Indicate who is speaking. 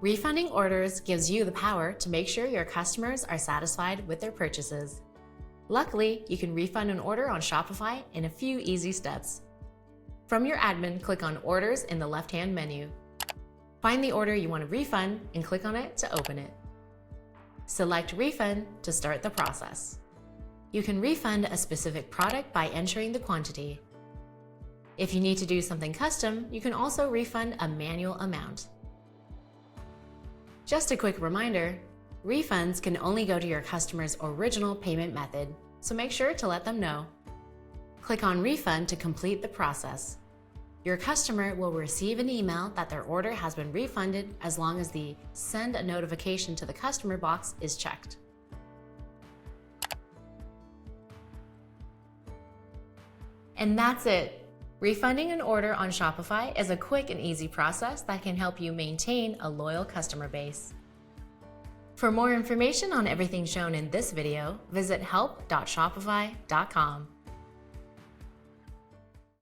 Speaker 1: Refunding orders gives you the power to make sure your customers are satisfied with their purchases. Luckily, you can refund an order on Shopify in a few easy steps. From your admin, click on Orders in the left-hand menu. Find the order you want to refund and click on it to open it. Select Refund to start the process. You can refund a specific product by entering the quantity. If you need to do something custom, you can also refund a manual amount. Just a quick reminder, refunds can only go to your customer's original payment method, so make sure to let them know. Click on Refund to complete the process. Your customer will receive an email that their order has been refunded as long as the Send a Notification to the Customer box is checked. And that's it! Refunding an order on Shopify is a quick and easy process that can help you maintain a loyal customer base. For more information on everything shown in this video, visit help.shopify.com.